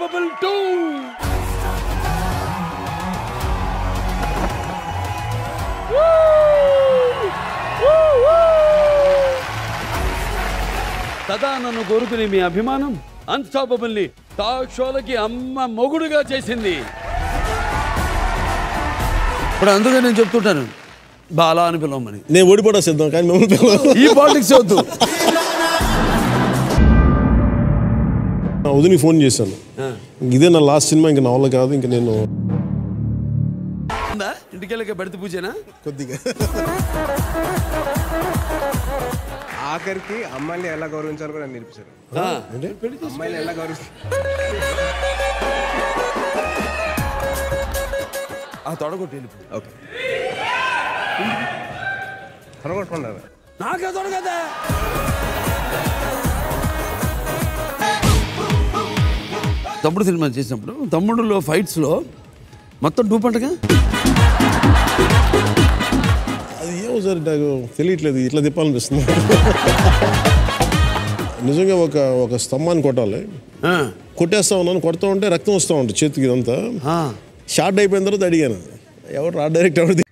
Unstoppable 2. సదా నన్ను కోరుకునే మీ అభిమానం అన్స్టాపబుల్ ని టాక్ షోలకి అమ్మ మొగుడుగా చేసింది. ఇప్పుడు అందుకే నేను చెప్తుంటాను బాలా అని పిలవమని. నేను ఓడిపోవడం సిద్ధం కానీ మిమ్మల్ని ఈ పాలిటిక్స్ వద్దు. వదిని ఫోన్ చేశాను, ఇదే నా లాస్ట్ సినిమా, ఇంకా నా వల్ల కాదు, ఇంకా నేను ఇంటికెళ్ళక బడితే పూజేనా కొద్దిగా ఆఖరికి అమ్మాయిని ఎలా గౌరవించాలో కూడా నేర్పించారు. అమ్మాయిని ఎలా గౌరవించారు ఆ తొడగొట్టి ఓకే తొడగొట్టుకున్నారు. నాకే తొడగదా తమ్ముడు సినిమా చేసినప్పుడు తమ్ముడులో ఫైట్స్లో మొత్తం 2 పంటగా అది ఏమో సార్ నాకు తెలియట్లేదు, ఇట్లా తిప్పాలనిపిస్తుంది. నిజంగా ఒక స్తంభాన్ని కొట్టాలి, కొట్టేస్తా ఉన్నాను, కొడతా ఉంటే రక్తం వస్తూ ఉంటుంది చేతికి, ఇదంతా షార్ట్ అయిపోయిన తర్వాత అడిగాను ఎవరు రా డైరెక్ట్ ఎవరు.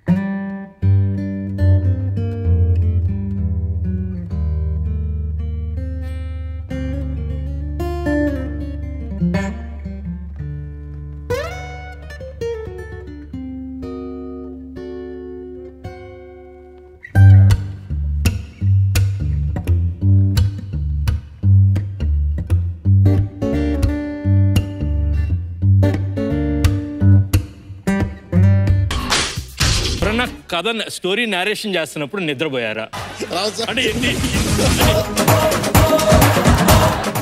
కథ స్టోరీ నారేషన్ చేస్తున్నప్పుడు నిద్రపోయారా? అంటే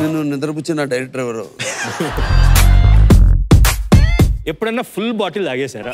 నేను నిద్రపుచ్చిన డైరెక్టర్ ఎవరు? ఎప్పుడన్నా ఫుల్ బాటిల్ తాగేశారా?